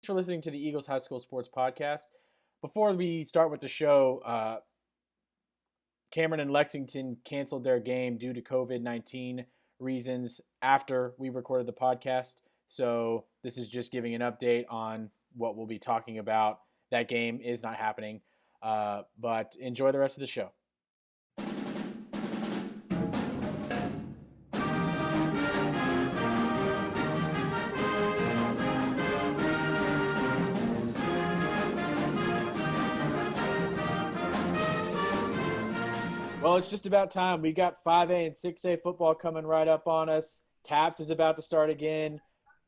for listening to the Eagles High School Sports Podcast. Before we start with the show, Cameron and Lexington canceled their game due to COVID-19 reasons after we recorded the podcast. So this is just giving an update on what we'll be talking about. That game is not happening, but enjoy the rest of the show. Well, it's just about time. We got 5A and 6A football coming right up on us. TAPS is about to start again.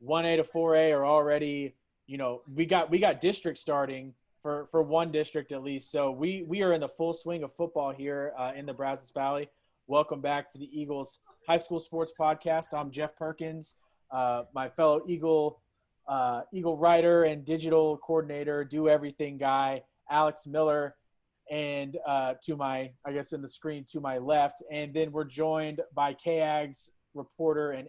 1A to 4A are already, we got district starting for one district at least. So we are in the full swing of football here in the Brazos Valley. Welcome back to the Eagles High School Sports Podcast. I'm Jeff Perkins, my fellow Eagle writer and digital coordinator, do everything guy, Alex Miller. And to my, I guess in the screen to my left, and then we're joined by KAGS reporter and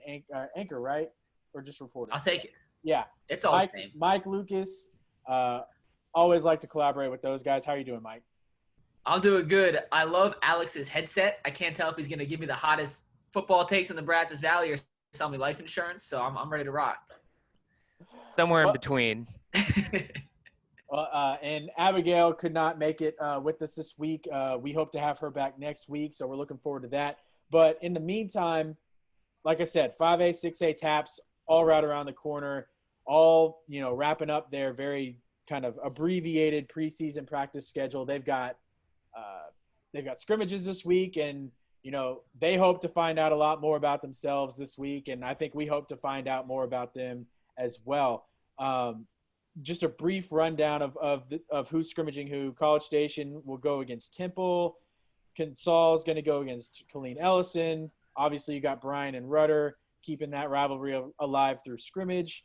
anchor, right? Or just reporter? I'll take it. Yeah. It's all the same. Mike Lucas. Always like to collaborate with those guys. How are you doing, Mike? I'm doing good. I love Alex's headset. I can't tell if he's going to give me the hottest football takes in the Brazos Valley or sell me life insurance, so I'm ready to rock. Somewhere in between. And Abigail could not make it with us this week. We hope to have her back next week, so we're looking forward to that. But in the meantime, like I said, 5A, 6A TAPS all right around the corner, all, wrapping up their very kind of abbreviated preseason practice schedule. They've got scrimmages this week, and, they hope to find out a lot more about themselves this week, and I think we hope to find out more about them as well. Just a brief rundown of who's scrimmaging who. College Station will go against Temple. Consol is going to go against Colleen Ellison. Obviously, you got Bryan and Rudder keeping that rivalry alive through scrimmage.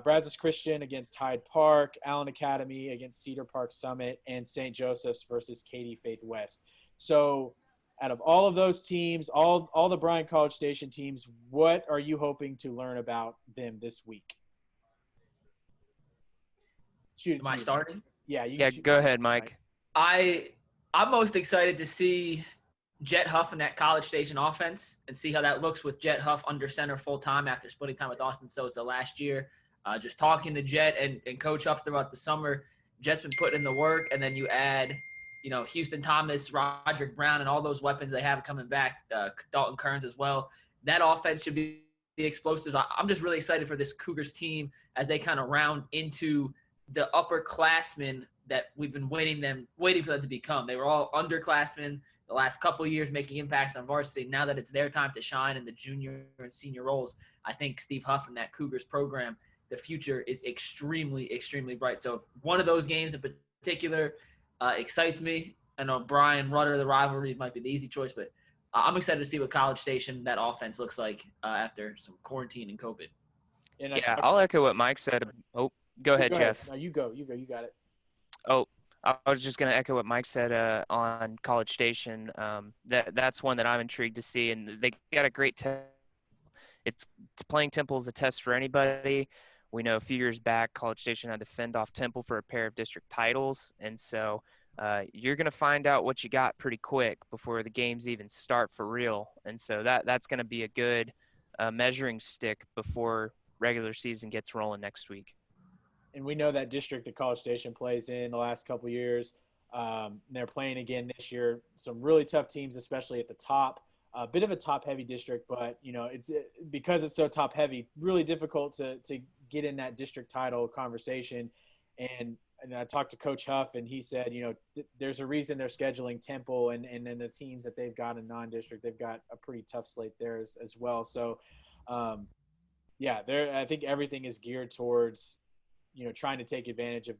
Brazos Christian against Hyde Park. Allen Academy against Cedar Park Summit. And St. Joseph's versus Katy Faith West. So out of all of those teams, all the Bryan College Station teams, what are you hoping to learn about them this week? Am I starting? Yeah. Go ahead, Mike. I'm most excited to see Jet Huff in that College Station offense and see how that looks with Jet Huff under center full time after splitting time with Austin Sosa last year. Just talking to Jet and Coach Huff throughout the summer, Jet's been putting in the work, and then you add, Houston Thomas, Roderick Brown, and all those weapons they have coming back, Dalton Kearns as well. That offense should be explosive. I'm just really excited for this Cougars team as they kind of round into the upperclassmen that we've been waiting for them to become. They were all underclassmen the last couple of years making impacts on varsity. Now that it's their time to shine in the junior and senior roles, I think Steve Huff and that Cougars program, the future is extremely, extremely bright. So if one of those games in particular excites me, I know Bryan Rudder, the rivalry might be the easy choice, but I'm excited to see what College Station, that offense looks like after some quarantine and COVID. I'll echo what Mike said. Go ahead, Jeff. No, you go. You got it. Oh, I was just going to echo what Mike said on College Station. That's one that I'm intrigued to see, and they got a great test. It's playing Temple is a test for anybody. We know a few years back, College Station had to fend off Temple for a pair of district titles, and so you're going to find out what you got pretty quick before the games even start for real. And so that's going to be a good measuring stick before regular season gets rolling next week. And we know that district that College Station plays in the last couple of years. They're playing again this year. Some really tough teams, especially at the top. A bit of a top-heavy district, but it's because it's so top-heavy, really difficult to get in that district title conversation. And I talked to Coach Huff, and he said, there's a reason they're scheduling Temple and then the teams that they've got in non-district. They've got a pretty tough slate there as well. So, I think everything is geared towards trying to take advantage of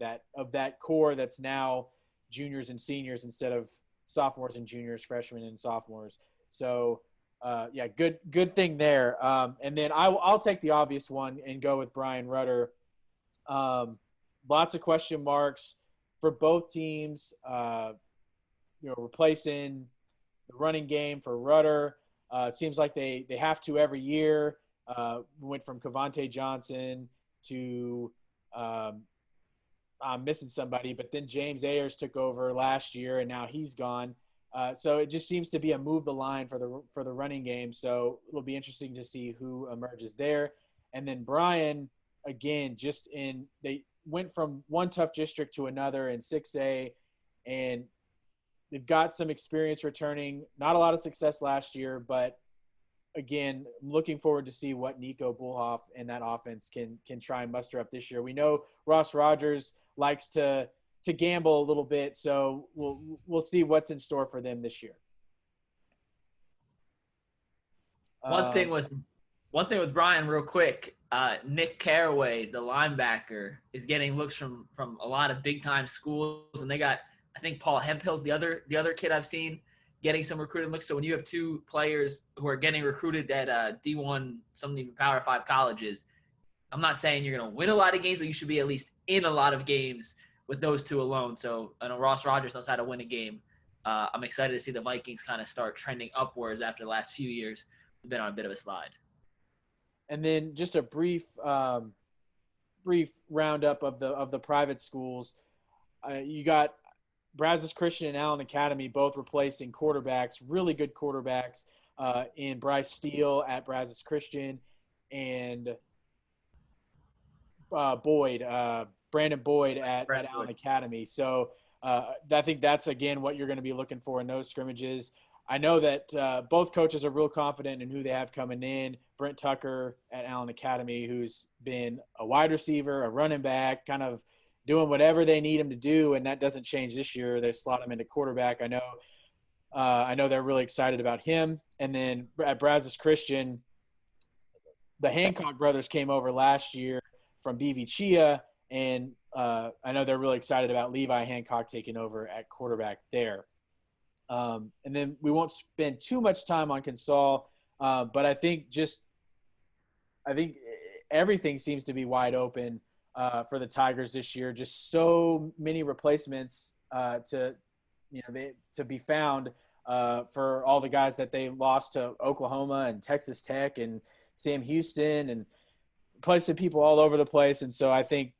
that core that's now juniors and seniors instead of sophomores and juniors, freshmen and sophomores. So, good thing there. And then I'll take the obvious one and go with Bryan Rudder. Lots of question marks for both teams. Replacing the running game for Rudder. It seems like they have to every year. Went from Cavante Johnson to I'm missing somebody, but then James Ayers took over last year, and now he's gone. So it just seems to be a move the line for the running game. So it'll be interesting to see who emerges there. And then Bryan, again, they went from one tough district to another in 6A, and they've got some experience returning. Not a lot of success last year, but again, I'm looking forward to see what Nico Bullhoff and that offense can try and muster up this year. We know Ross Rogers likes to gamble a little bit, so we'll see what's in store for them this year. One thing with Bryan, real quick, Nick Caraway, the linebacker, is getting looks from a lot of big time schools, and they got, I think Paul Hemphill's the other kid I've seen getting some recruiting looks. So when you have two players who are getting recruited at D1, some even Power 5 colleges, I'm not saying you're going to win a lot of games, but you should be at least in a lot of games with those two alone. So I know Ross Rogers knows how to win a game. I'm excited to see the Vikings kind of start trending upwards after the last few years. We've been on a bit of a slide. And then just a brief roundup of the private schools. You got Brazos Christian and Allen Academy both replacing quarterbacks, really good quarterbacks in Bryce Steele at Brazos Christian and Brandon Boyd at Allen Academy. So I think that's, again, what you're going to be looking for in those scrimmages. I know that both coaches are real confident in who they have coming in. Brent Tucker at Allen Academy, who's been a wide receiver, a running back, kind of doing whatever they need him to do, and that doesn't change this year. They slot him into quarterback. I know they're really excited about him. And then at Brazos Christian, the Hancock brothers came over last year from BV Chia, and I know they're really excited about Levi Hancock taking over at quarterback there. And then we won't spend too much time on Consol, but I think everything seems to be wide open for the Tigers this year. Just so many replacements to be found for all the guys that they lost to Oklahoma and Texas Tech and Sam Houston, and placing people all over the place. And so I think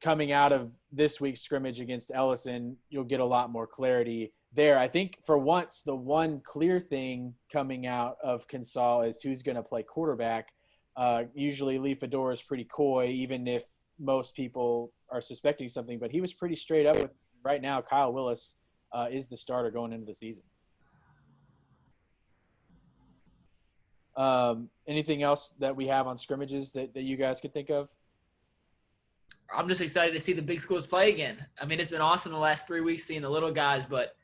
coming out of this week's scrimmage against Ellison, you'll get a lot more clarity there. I think for once, the one clear thing coming out of Consol is who's going to play quarterback. Usually Lee Fedora is pretty coy, even if most people are suspecting something, but he was pretty straight up with right now. Kyle Willis is the starter going into the season. Anything else that we have on scrimmages that you guys could think of? I'm just excited to see the big schools play again. I mean, it's been awesome the last 3 weeks seeing the little guys, but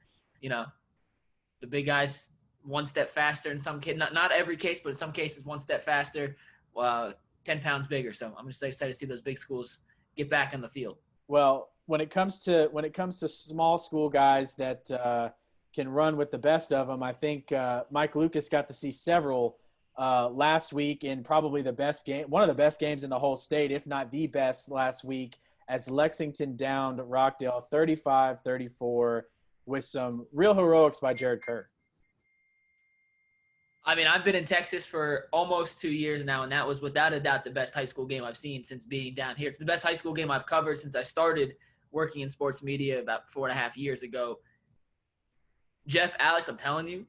the big guys one step faster in some cases, not every case, but in some cases one step faster, 10 pounds bigger. So I'm just excited to see those big schools get back in the field. Well, when it comes to small school guys that can run with the best of them, I think Mike Lucas got to see several last week in probably one of the best games in the whole state, if not the best last week, as Lexington downed Rockdale 35-34 with some real heroics by Jared Kerr. I mean, I've been in Texas for almost 2 years now, and that was without a doubt the best high school game I've seen since being down here. It's the best high school game I've covered since I started working in sports media about 4.5 years ago. Jeff, Alex, I'm telling you,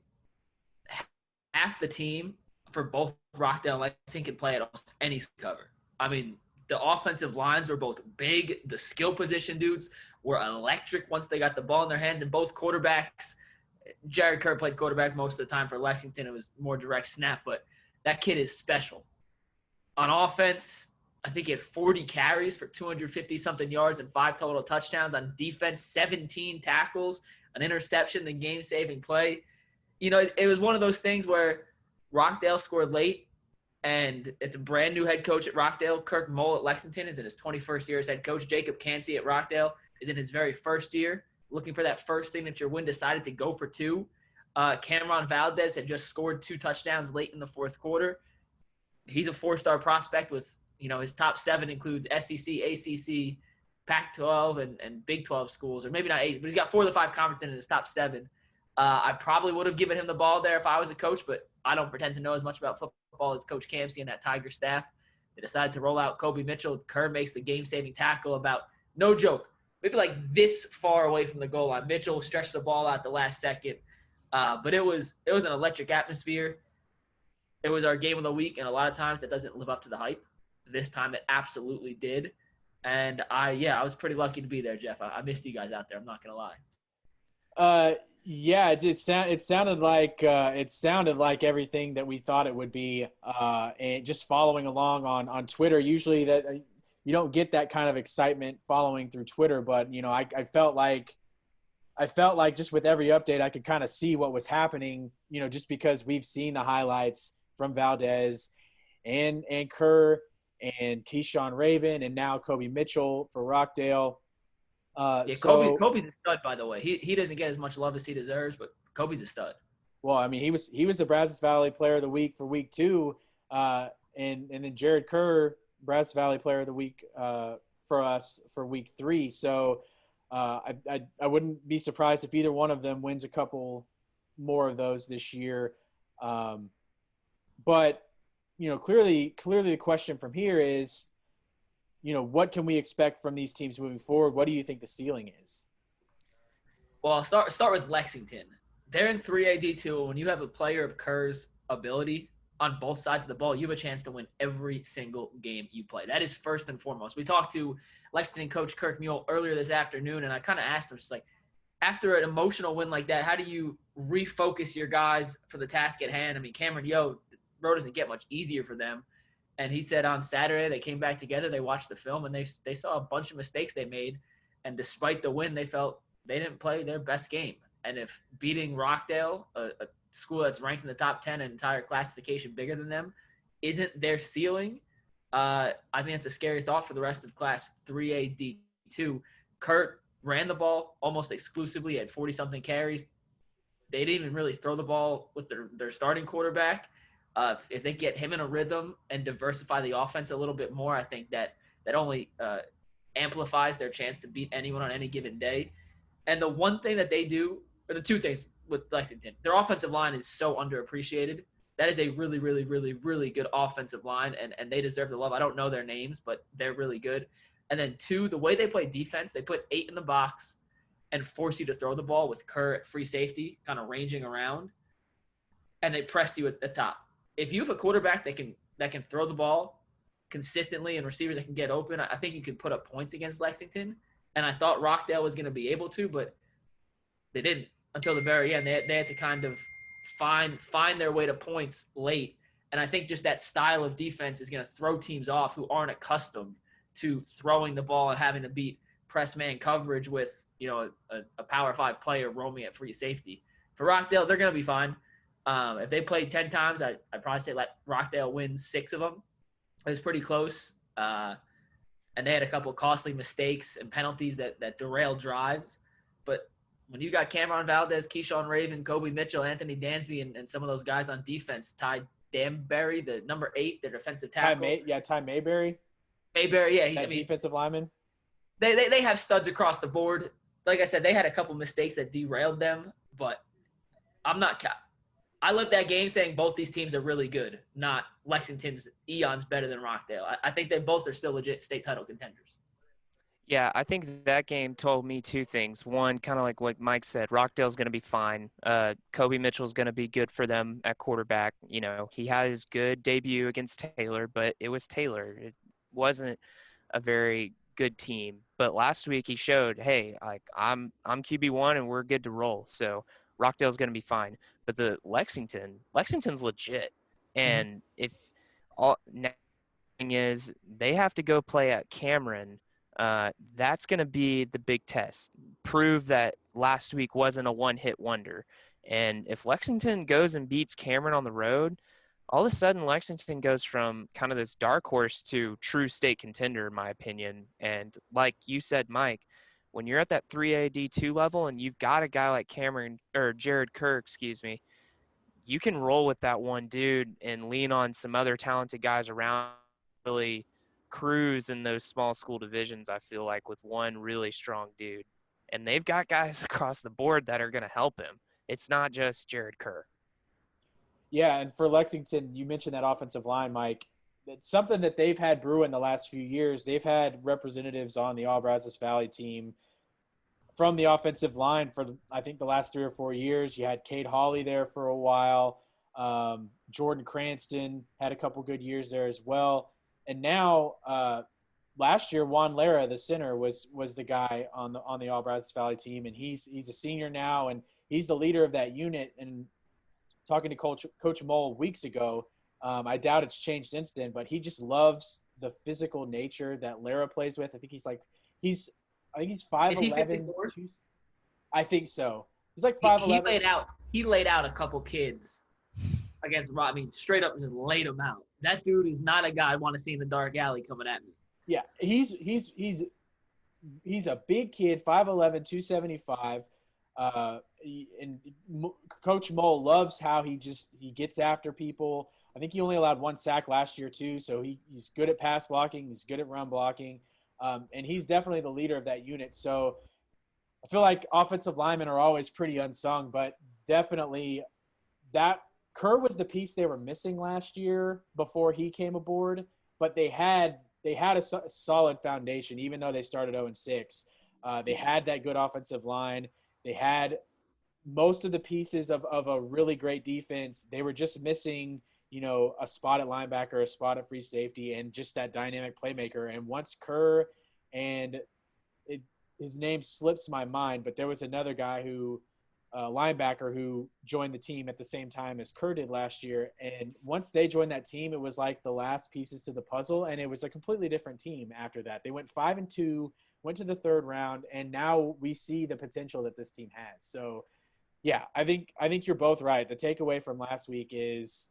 half the team for both Rockdale and Lexington can play at almost any cover. I mean, the offensive lines were both big. The skill position dudes were electric once they got the ball in their hands. And both quarterbacks, Jared Kerr played quarterback most of the time for Lexington. It was more direct snap, but that kid is special. On offense, I think he had 40 carries for 250-something yards and 5 total touchdowns. On defense, 17 tackles, an interception, the game-saving play. It was one of those things where Rockdale scored late, and it's a brand-new head coach at Rockdale. Kirk Mole at Lexington is in his 21st year as head coach. Jacob Cansey at Rockdale is in his very first year, looking for that first signature win, decided to go for 2. Cameron Valdez had just scored 2 touchdowns late in the fourth quarter. He's a 4-star prospect with, his top 7 includes SEC, ACC, Pac-12, and Big 12 schools, or maybe not 8, but he's got 4 of the 5 conferences in his top 7. I probably would have given him the ball there if I was a coach, but I don't pretend to know as much about football as Coach Campsey and that Tiger staff. They decided to roll out Kobe Mitchell. Kerr makes the game-saving tackle about, no joke, maybe like this far away from the goal line. Mitchell stretched the ball out the last second. But it was an electric atmosphere. It was our game of the week, and a lot of times that doesn't live up to the hype. This time it absolutely did. And I was pretty lucky to be there, Jeff. I missed you guys out there. I'm not going to lie. Yeah, it sounded like everything that we thought it would be. And just following along on Twitter, usually that you don't get that kind of excitement following through Twitter, but I felt like just with every update, I could kind of see what was happening, just because we've seen the highlights from Valdez and Kerr and Keyshawn Raven and now Kobe Mitchell for Rockdale. Kobe's a stud, by the way. He doesn't get as much love as he deserves, but Kobe's a stud. Well, I mean, he was the Brazos Valley Player of the Week for week 2, and then Jared Kerr, Brazos Valley Player of the Week for us for week 3. So I wouldn't be surprised if either one of them wins a couple more of those this year. But clearly the question from here is, what can we expect from these teams moving forward? What do you think the ceiling is? Well, I'll start with Lexington. They're in 3A D2. When you have a player of Kerr's ability on both sides of the ball, you have a chance to win every single game you play. That is first and foremost. We talked to Lexington coach Kirk Mule earlier this afternoon, and I kind of asked him, just like, after an emotional win like that, how do you refocus your guys for the task at hand? I mean, Cameron the road doesn't get much easier for them. And he said on Saturday they came back together, they watched the film, and they saw a bunch of mistakes they made. And despite the win, they felt they didn't play their best game. And if beating Rockdale, a school that's ranked in the top 10 and entire classification bigger than them, isn't their ceiling, I think it's a scary thought for the rest of Class 3A D2. Kurt ran the ball almost exclusively at 40-something carries. They didn't even really throw the ball with their starting quarterback. If they get him in a rhythm and diversify the offense a little bit more, I think that only amplifies their chance to beat anyone on any given day. And the one thing that they do, or the two things with Lexington, their offensive line is so underappreciated. That is a really, really, really, really good offensive line, and they deserve the love. I don't know their names, but they're really good. And then 2, the way they play defense, they put 8 in the box and force you to throw the ball with Kerr at free safety, kind of ranging around, and they press you at the top. If you have a quarterback that can throw the ball consistently and receivers that can get open, I think you can put up points against Lexington. And I thought Rockdale was going to be able to, but they didn't until the very end. They had to kind of find their way to points late. And I think just that style of defense is going to throw teams off who aren't accustomed to throwing the ball and having to beat press man coverage with, a Power 5 player roaming at free safety. For Rockdale, they're going to be fine. If they played 10 times, I'd probably say Rockdale wins 6 of them. It was pretty close. And they had a couple of costly mistakes and penalties that derailed drives. But when you got Cameron Valdez, Keyshawn Raven, Kobe Mitchell, Anthony Dansby, and some of those guys on defense, Ty Danbury, the number 8, their defensive tackle. Ty Mayberry. Mayberry, yeah. Defensive lineman. They have studs across the board. Like I said, they had a couple mistakes that derailed them, but I left that game saying both these teams are really good, not Lexington's eons better than Rockdale. I think they both are still legit state title contenders. Yeah, I think that game told me 2 things. One, kind of like what Mike said, Rockdale's going to be fine. Kobe Mitchell's going to be good for them at quarterback. He had his good debut against Taylor, but it was Taylor. It wasn't a very good team. But last week he showed, hey, I'm QB1 and we're good to roll. So Rockdale's going to be fine. But the Lexington's legit. And if all thing is they have to go play at Cameron, that's going to be the big test. Prove that last week wasn't a one-hit wonder. And if Lexington goes and beats Cameron on the road, all of a sudden Lexington goes from kind of this dark horse to true state contender, in my opinion. And like you said, Mike, when you're at that 3A D2 level and you've got a guy like Jared Kerr, you can roll with that one dude and lean on some other talented guys around, really cruise in those small school divisions, I feel like, with one really strong dude. And they've got guys across the board that are going to help him. It's not just Jared Kerr. Yeah, and for Lexington, you mentioned that offensive line, Mike. It's something that they've had brewing the last few years. They've had representatives on the All Brazos Valley team from the offensive line for, I think, the last 3 or 4 years. You had Cade Hawley there for a while. Jordan Cranston had a couple good years there as well. And now last year, Juan Lara, the center, was the guy on the All Brazos Valley team, and he's a senior now, and he's the leader of that unit. And talking to Coach Mole weeks ago, I doubt it's changed since then, but he just loves the physical nature that Lara plays with. I think he's 5'11". Is he 54? I think so. He's like 5'11". He laid out a couple kids against Rob. I mean, straight up just laid them out. That dude is not a guy I want to see in the dark alley coming at me. Yeah, he's a big kid, 5'11", 275. And Coach Mole loves how he gets after people. I think he only allowed 1 sack last year too, so he's good at pass blocking. He's good at run blocking, and he's definitely the leader of that unit. So I feel like offensive linemen are always pretty unsung, but definitely that Kerr was the piece they were missing last year before he came aboard. But they had a solid foundation, even though they started 0-6. They had that good offensive line. They had most of the pieces of a really great defense. They were just missing, a spot at linebacker, a spot at free safety, and just that dynamic playmaker. And once Kerr and his name slips my mind, but there was another guy linebacker who joined the team at the same time as Kerr did last year. And once they joined that team, it was like the last pieces to the puzzle, and it was a completely different team after that. They went 5-2, went to the 3rd round, and now we see the potential that this team has. So, yeah, I think you're both right. The takeaway from last week is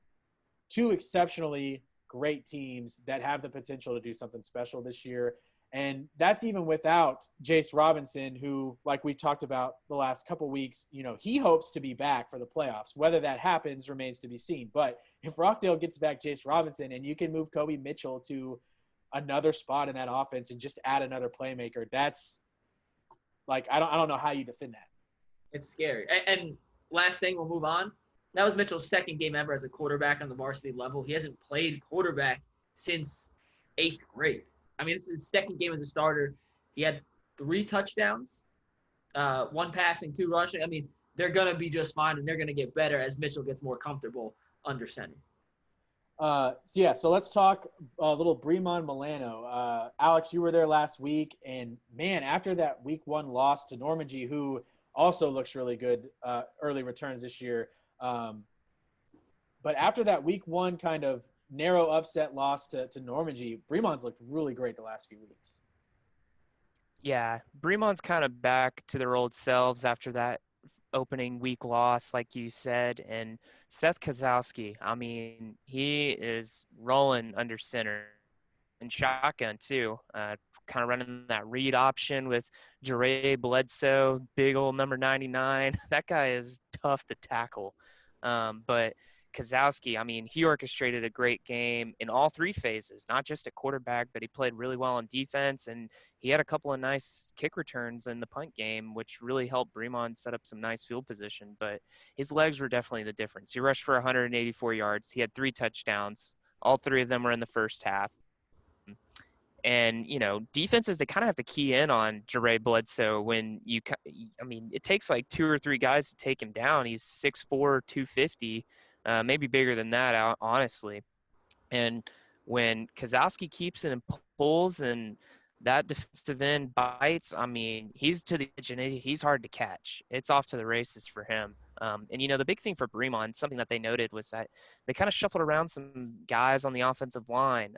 2 exceptionally great teams that have the potential to do something special this year. And that's even without Jace Robinson, who, like we talked about the last couple weeks, he hopes to be back for the playoffs. Whether that happens remains to be seen. But if Rockdale gets back Jace Robinson and you can move Kobe Mitchell to another spot in that offense and just add another playmaker, that's like, I don't know how you defend that. It's scary. And last thing, we'll move on. That was Mitchell's 2nd game ever as a quarterback on the varsity level. He hasn't played quarterback since 8th grade. I mean, this is his 2nd game as a starter. He had 3 touchdowns, 1 passing, 2 rushing. I mean, they're going to be just fine, and they're going to get better as Mitchell gets more comfortable under center. So let's talk a little Bremond Milano. Alex, you were there last week, and, man, after that week 1 loss to Normandy, who also looks really good, early returns this year. But after that week 1 kind of narrow upset loss to Normandy, Bremond's looked really great the last few weeks. Yeah, Bremond's kind of back to their old selves after that opening week loss, like you said. And Seth Kozowski, I mean, he is rolling under center and shotgun too, kind of running that read option with Jare Bledsoe, big old number 99. That guy is tough to tackle. But Kozowski, I mean, he orchestrated a great game in all 3 phases, not just at quarterback, but he played really well on defense, and he had a couple of nice kick returns in the punt game, which really helped Bremond set up some nice field position. But his legs were definitely the difference. He rushed for 184 yards. He had 3 touchdowns. All 3 of them were in the first half. And, defenses, they kind of have to key in on Jare Bledsoe when it takes like 2 or 3 guys to take him down. He's 6'4", 250. Maybe bigger than that, honestly. And when Kozowski keeps it and pulls and that defensive end bites, I mean, he's to the edge and he's hard to catch. It's off to the races for him. And, the big thing for Bremond, something that they noted was that they kind of shuffled around some guys on the offensive line.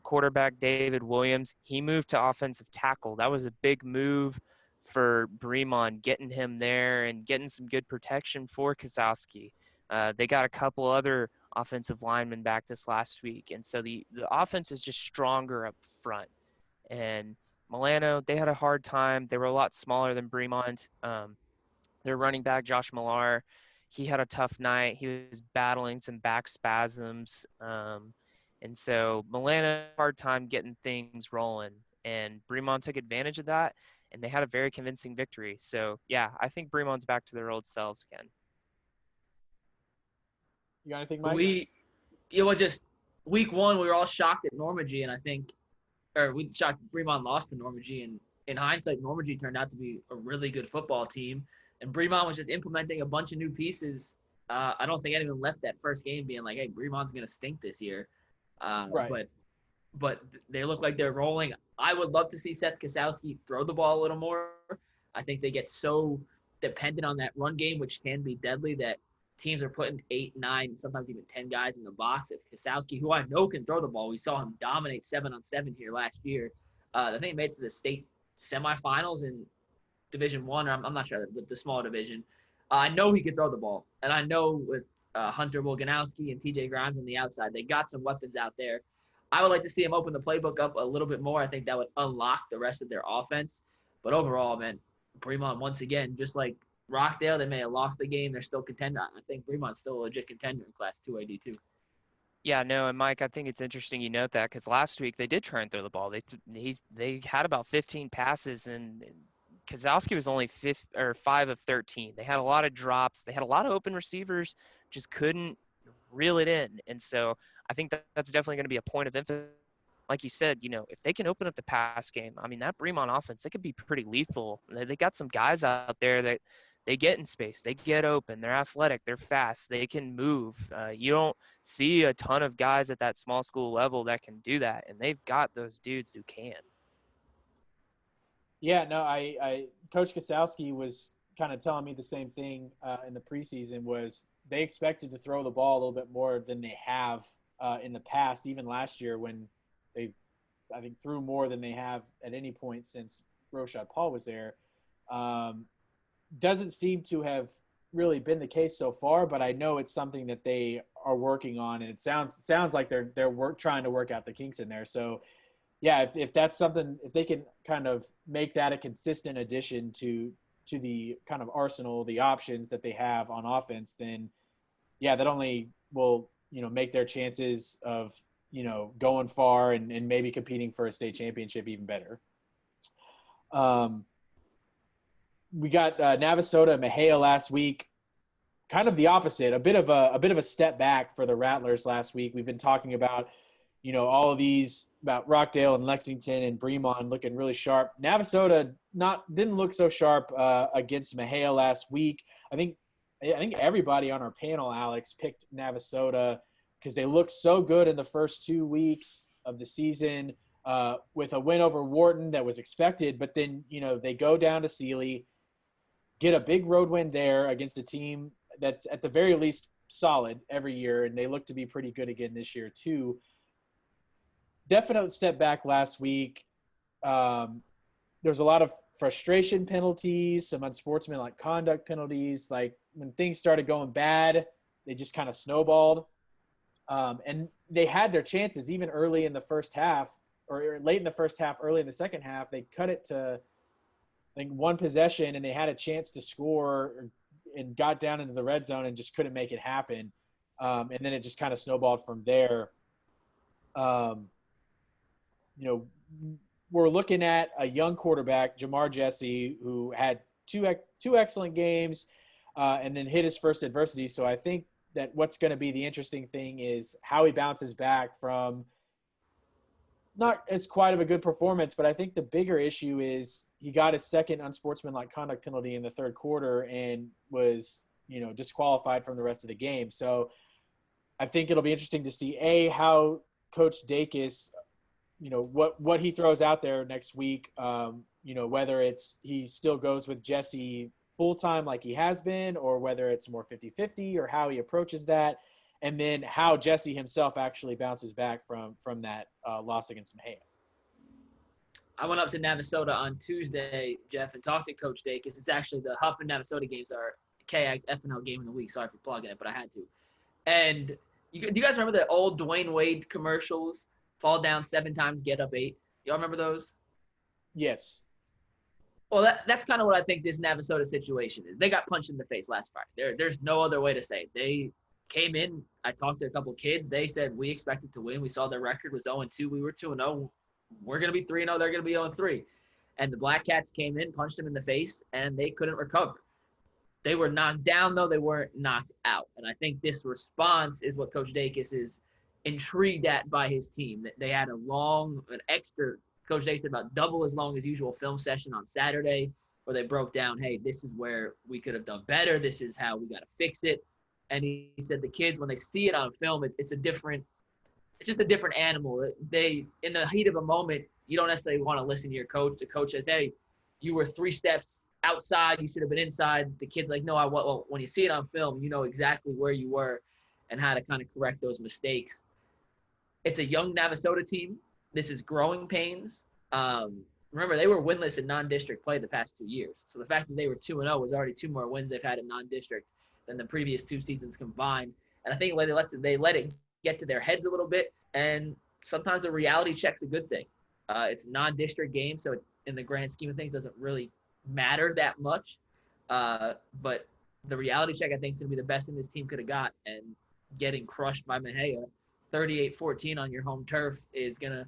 Quarterback David Williams, he moved to offensive tackle. That was a big move for Bremond, getting him there and getting some good protection for Kozowski. They got a couple other offensive linemen back this last week. And so the offense is just stronger up front. And Milano, they had a hard time. They were a lot smaller than Bremond. Their running back, Josh Millar, he had a tough night. He was battling some back spasms. And so Milano had a hard time getting things rolling. And Bremond took advantage of that, and they had a very convincing victory. So, yeah, I think Bremond's back to their old selves again. You got anything, Mike? Just week 1, we were all shocked at Normandy, and we shocked Bremond lost to Normandy, and in hindsight, Normandy turned out to be a really good football team, and Bremont was just implementing a bunch of new pieces. I don't think anyone left that first game being like, "Hey, Bremont's going to stink this year," Right. but they look like they're rolling. I would love to see Seth Kasowski throw the ball a little more. I think they get so dependent on that run game, which can be deadly, that teams are putting 8, 9, sometimes even 10 guys in the box. If Kasowski, who I know can throw the ball, we saw him dominate 7-on-7 here last year. I think he made it to the state semifinals in Division One, or I'm not sure, but the small division. I know he could throw the ball, and I know with Hunter Wolganowski and TJ Grimes on the outside, they got some weapons out there. I would like to see him open the playbook up a little bit more. I think that would unlock the rest of their offense. But overall, man, Bremont, once again, just like Rockdale, they may have lost the game. They're still contender. I think Bremont's still a legit contender in Class 2A D2. Yeah, no, and Mike, I think it's interesting you note that because last week they did try and throw the ball. They had about 15 passes, and Kozlowski was only 5 of 13. They had a lot of drops. They had a lot of open receivers, just couldn't reel it in. And so I think that's definitely going to be a point of emphasis. Like you said, if they can open up the pass game, I mean, that Bremont offense, they could be pretty lethal. They got some guys out there that they get in space, they get open, they're athletic, they're fast, they can move. You don't see a ton of guys at that small school level that can do that, and they've got those dudes who can. Yeah, no, I Coach Kasowski was kind of telling me the same thing in the preseason. Was they expected to throw the ball a little bit more than they have in the past, even last year when they, I think, threw more than they have at any point since Roshad Paul was there. Doesn't seem to have really been the case so far, but I know it's something that they are working on, and it sounds like they're trying to work out the kinks in there. So, yeah, if that's something, if they can kind of make that a consistent addition to the kind of arsenal, the options that they have on offense, then yeah, that only will make their chances of going far and maybe competing for a state championship even better. We got Navasota and Mejia last week. Kind of the opposite, a bit of a step back for the Rattlers last week. We've been talking about, all of these about Rockdale and Lexington and Bremont looking really sharp. Navasota didn't look so sharp against Mejia last week. I think everybody on our panel, Alex, picked Navasota because they looked so good in the first 2 weeks of the season with a win over Wharton that was expected. But then, they go down to Sealy, get a big road win there against a team that's at the very least solid every year, and they look to be pretty good again this year too. Definite step back last week. There's a lot of frustration penalties, some unsportsmanlike conduct penalties. Like when things started going bad, they just kind of snowballed. And they had their chances even early in the first half or late in the first half, early in the second half. They cut it to, I think, one possession, and they had a chance to score and got down into the red zone and just couldn't make it happen. And then it just kind of snowballed from there. We're looking at a young quarterback, Jamar Jesse, who had two excellent games and then hit his first adversity. So I think that what's going to be the interesting thing is how he bounces back from not as quite of a good performance, but I think the bigger issue is he got his second unsportsmanlike conduct penalty in the third quarter and was, disqualified from the rest of the game. So I think it'll be interesting to see how Coach Dacus, what he throws out there next week, whether it's he still goes with Jesse full-time like he has been, or whether it's more 50-50 or how he approaches that. And then how Jesse himself actually bounces back from that loss against Mejia. I went up to Navasota on Tuesday, Jeff, and talked to Coach Dacus. It's actually the Huff and Navasota games are KAGS FNL game of the week. Sorry for plugging it, but I had to. And do you guys remember the old Dwayne Wade commercials? Fall down 7 times, get up 8. Y'all remember those? Yes. Well, that's kind of what I think this Navasota situation is. They got punched in the face last Friday. There's no other way to say it. They came in. I talked to a couple of kids. They said we expected to win. We saw their record was 0-2. We were 2-0. We're going to be 3-0. They're going to be 0-3. And the Black Cats came in, punched them in the face, and they couldn't recover. They were knocked down, though. They weren't knocked out. And I think this response is what Coach Dacus is intrigued at by his team. That they had an extra Coach Day said about double as long as usual film session on Saturday, where they broke down, hey, this is where we could have done better. This is how we got to fix it. And he said the kids, when they see it on film, it's just a different animal. They, in the heat of a moment, you don't necessarily want to listen to your coach. The coach says, hey, you were 3 steps outside. You should have been inside. The kid's like, no, well, when you see it on film, you know exactly where you were and how to kind of correct those mistakes. It's a young Navasota team. This is growing pains. Remember, they were winless in non-district play the past 2 years. So the fact that they were 2-0 was already 2 more wins they've had in non-district than the previous 2 seasons combined. And I think they let it get to their heads a little bit. And sometimes a reality check's a good thing. It's a non-district game, so in the grand scheme of things, doesn't really matter that much. But the reality check, I think, is going to be the best thing this team could have got. And getting crushed by Mejia, 38-14 on your home turf, is going to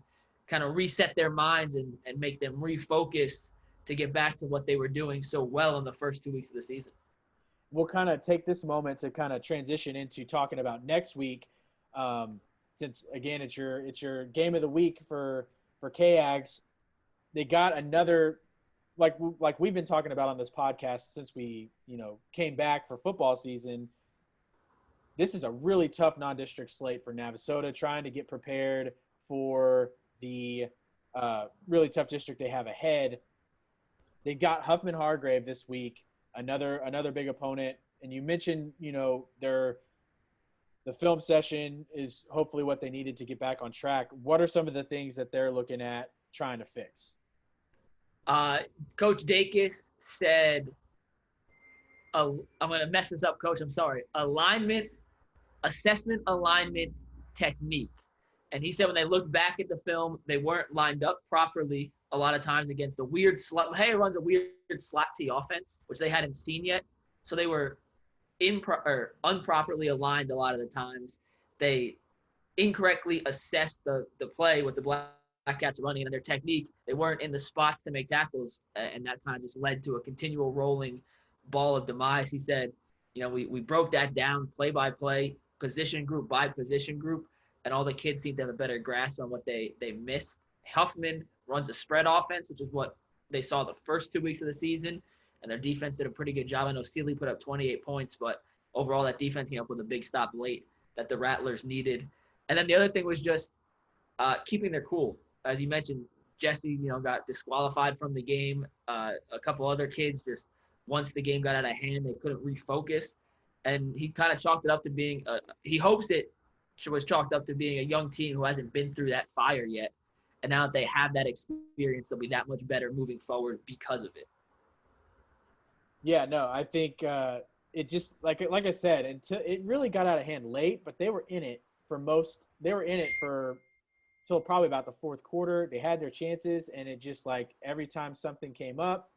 kind of reset their minds and make them refocus to get back to what they were doing so well in the first 2 weeks of the season. We'll kind of take this moment to kind of transition into talking about next week. Since again, it's your game of the week for KAGS. They got another, like we've been talking about on this podcast since we came back for football season. This is a really tough non-district slate for Navasota, trying to get prepared for the really tough district they have ahead. They've got Huffman Hargrave this week, another big opponent. And you mentioned, the film session is hopefully what they needed to get back on track. What are some of the things that they're looking at trying to fix? Coach Dacus said, I'm going to mess this up, Coach. I'm sorry. Assessment, alignment, technique. And he said when they looked back at the film, they weren't lined up properly a lot of times against the weird slot. Hey, runs a weird slot T offense, which they hadn't seen yet. So they were improperly aligned a lot of the times. They incorrectly assessed the play with the Blackcats running and their technique. They weren't in the spots to make tackles, and that kind of just led to a continual rolling ball of demise. He said, we broke that down play by play, position group by position group, and all the kids seem to have a better grasp on what they missed. Huffman runs a spread offense, which is what they saw the first 2 weeks of the season, and their defense did a pretty good job. I know Sealy put up 28 points, but overall that defense came up with a big stop late that the Rattlers needed. And then the other thing was just keeping their cool. As you mentioned, Jesse, got disqualified from the game. A couple other kids, just once the game got out of hand, they couldn't refocus. And he kind of chalked it up to being he hopes it was chalked up to being a young team who hasn't been through that fire yet. And now that they have that experience, they'll be that much better moving forward because of it. Yeah, no, I think it just like I said, until it really got out of hand late, but they were in it for till probably about the fourth quarter. They had their chances, and it just every time something came up,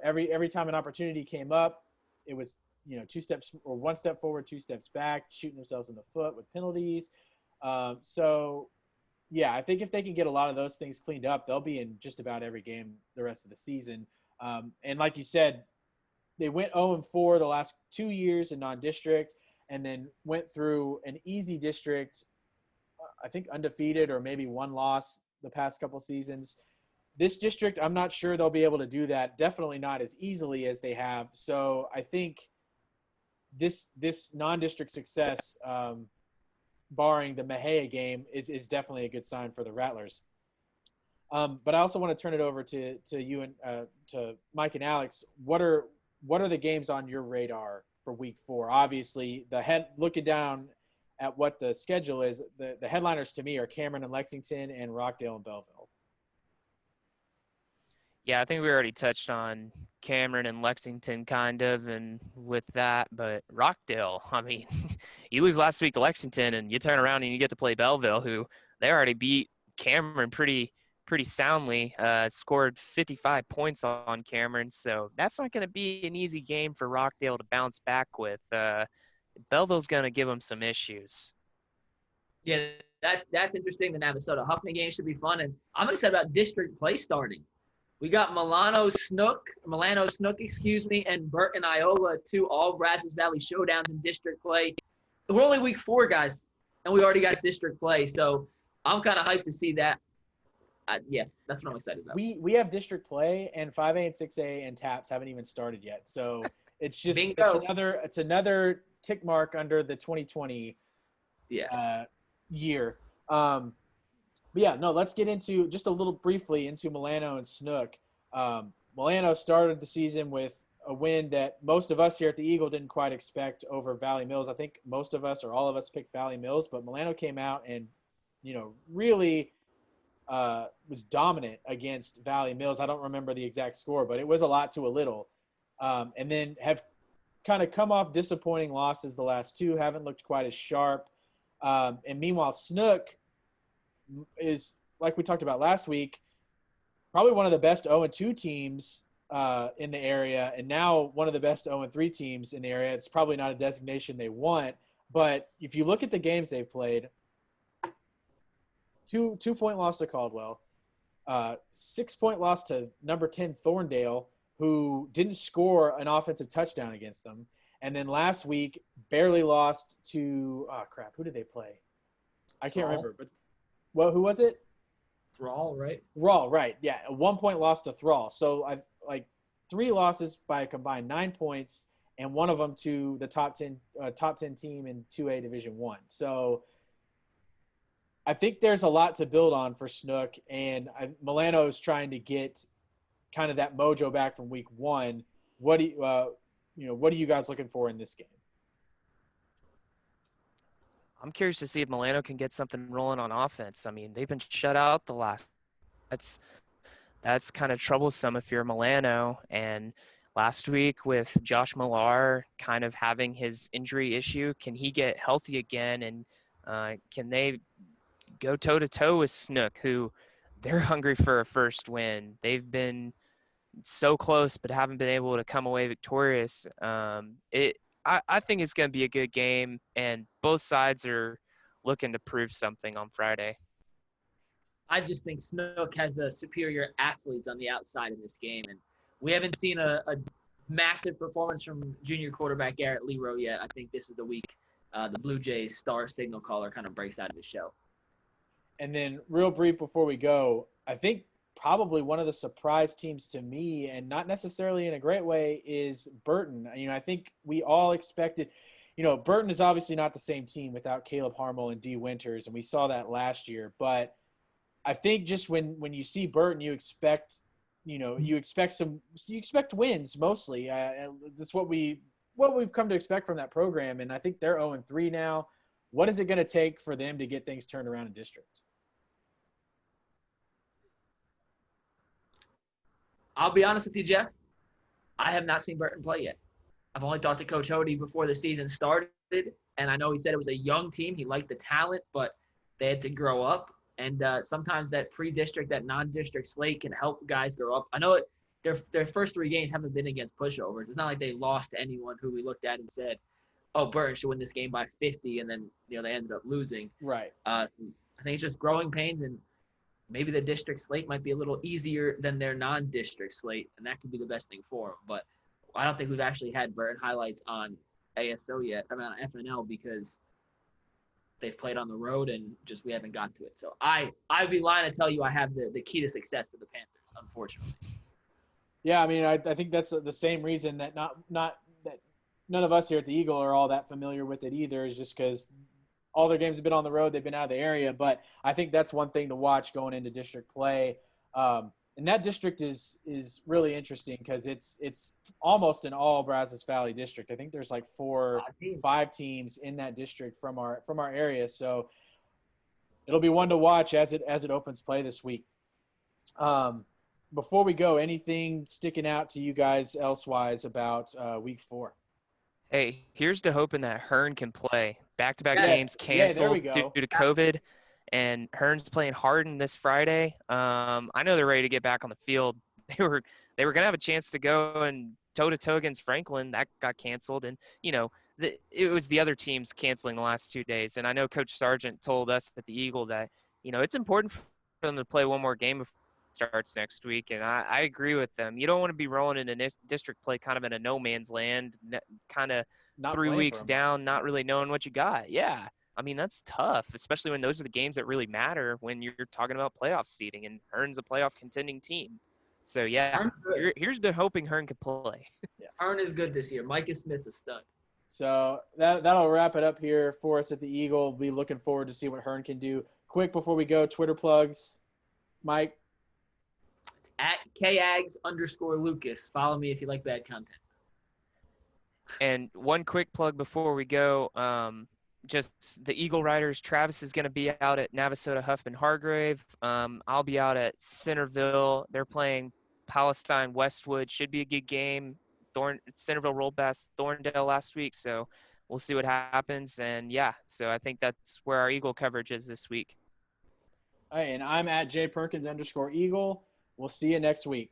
every time an opportunity came up, it was 2 steps or 1 step forward, 2 steps back, shooting themselves in the foot with penalties. So yeah, I think if they can get a lot of those things cleaned up, they'll be in just about every game the rest of the season. And like you said, they went 0-4 the last 2 years in non-district, and then went through an easy district, I think undefeated or maybe 1 loss the past couple seasons. This district, I'm not sure they'll be able to do that. Definitely not as easily as they have. So I think this non-district success, barring the Mejia game, is definitely a good sign for the Rattlers. But I also want to turn it over to you and to Mike and Alex. What are the games on your radar for Week 4? Obviously, looking down at what the schedule is, the headliners to me are Cameron and Lexington and Rockdale and Belleville. Yeah, I think we already touched on Cameron and Lexington kind of, and with that, but Rockdale, I mean, you lose last week to Lexington and you turn around and you get to play Belleville, who they already beat Cameron pretty soundly, scored 55 points on Cameron. So that's not going to be an easy game for Rockdale to bounce back with. Belleville's going to give them some issues. Yeah, that's interesting. The Navasota Huffman game should be fun. And I'm excited about district play starting. We got Milano Snook, and Burton Iola, 2 all Brazos Valley showdowns in district play. We're only Week 4, guys, and we already got district play. So I'm kind of hyped to see that. Yeah, that's what I'm excited about. We have district play, and 5A and 6A and TAPS haven't even started yet. So it's just Bingo. it's another tick mark under the 2020 year. But yeah, no, let's get into just a little briefly into Milano and Snook. Milano started the season with a win that most of us here at the Eagle didn't quite expect over Valley Mills. I think most of us or all of us picked Valley Mills, but Milano came out and, really was dominant against Valley Mills. I don't remember the exact score, but it was a lot to a little. And then have kind of come off disappointing losses the last two, haven't looked quite as sharp. And meanwhile, Snook is, like we talked about last week, probably one of the best 0-2 teams in the area, and now one of the best 0-3 teams in the area. It's probably not a designation they want, but if you look at the games they've played, two-point loss to Caldwell, 6-point loss to number 10 Thorndale, who didn't score an offensive touchdown against them, and then last week barely lost to who did they play? I can't remember, but who was it? Thrall, right? Thrall, right. Yeah, a 1-point loss to Thrall. So I like 3 losses by a combined 9 points, and one of them to the top 10 team in 2A Division 1. So I think there's a lot to build on for Snook, and Milano is trying to get kind of that mojo back from week 1. What do what are you guys looking for in this game? I'm curious to see if Milano can get something rolling on offense. I mean, they've been shut out the last. That's kind of troublesome if you're Milano. And last week with Josh Millar kind of having his injury issue, can he get healthy again? And can they go toe-to-toe with Snook, who they're hungry for a first win? They've been so close but haven't been able to come away victorious. I think it's going to be a good game, and both sides are looking to prove something on Friday. I just think Snook has the superior athletes on the outside in this game, and we haven't seen a massive performance from junior quarterback Garrett Leroy yet. I think this is the week the Blue Jays star signal caller kind of breaks out of his shell. And then real brief before we go, I think probably one of the surprise teams to me, and not necessarily in a great way, is Burton. I think we all expected, Burton is obviously not the same team without Caleb Harmel and D. Winters, and we saw that last year. But I think just when you see Burton, you expect wins mostly. That's what we've come to expect from that program, and I think they're 0-3 now. What is it going to take for them to get things turned around in district? I'll be honest with you, Jeff. I have not seen Burton play yet. I've only talked to Coach Hody before the season started, and I know he said it was a young team. He liked the talent, but they had to grow up. And sometimes that pre-district, that non-district slate can help guys grow up. I know their first 3 games haven't been against pushovers. It's not like they lost to anyone who we looked at and said, oh, Burton should win this game by 50, and then they ended up losing. Right. I think it's just growing pains, and maybe the district slate might be a little easier than their non-district slate, and that could be the best thing for them. But I don't think we've actually had Burton highlights on ASO yet, on FNL, because they've played on the road and just we haven't got to it. So I'd be lying to tell you I have the key to success for the Panthers, unfortunately. Yeah, I think that's the same reason that not that none of us here at the Eagle are all that familiar with it either, is just because all their games have been on the road. They've been out of the area. But I think that's one thing to watch going into district play. And that district is really interesting because it's almost an all Brazos Valley district. I think there's like 5 teams in that district from our area. So it'll be one to watch as it opens play this week. Before we go, anything sticking out to you guys elsewise about week 4? Hey, here's to hoping that Hearn can play. Back-to-back Yes. games canceled due to COVID, and Hearn's playing Hardin this Friday. I know they're ready to get back on the field. They were going to have a chance to go and toe-to-toe against Franklin. That got canceled, and it was the other teams canceling the last 2 days. And I know Coach Sargent told us at the Eagle that it's important for them to play one more game before it starts next week, and I agree with them. You don't want to be rolling into district play kind of in a no man's land, kind of 3 weeks down, not really knowing what you got. Yeah. I mean, that's tough, especially when those are the games that really matter when you're talking about playoff seeding, and Hearn's a playoff contending team. So, yeah, here's to hoping Hearn can play. Yeah. Hearn is good this year. Micah Smith's a stud. So that'll wrap it up here for us at the Eagle. We'll be looking forward to see what Hearn can do. Quick before we go, Twitter plugs. Mike? It's at KAGS_Lucas. Follow me if you like bad content. And one quick plug before we go, just the Eagle Riders, Travis is going to be out at Navasota Huffman Hargrave. I'll be out at Centerville. They're playing Palestine Westwood. Should be a good game. Centerville rolled past Thorndale last week, so we'll see what happens. And, yeah, so I think that's where our Eagle coverage is this week. All right, and I'm at JPerkins_Eagle. We'll see you next week.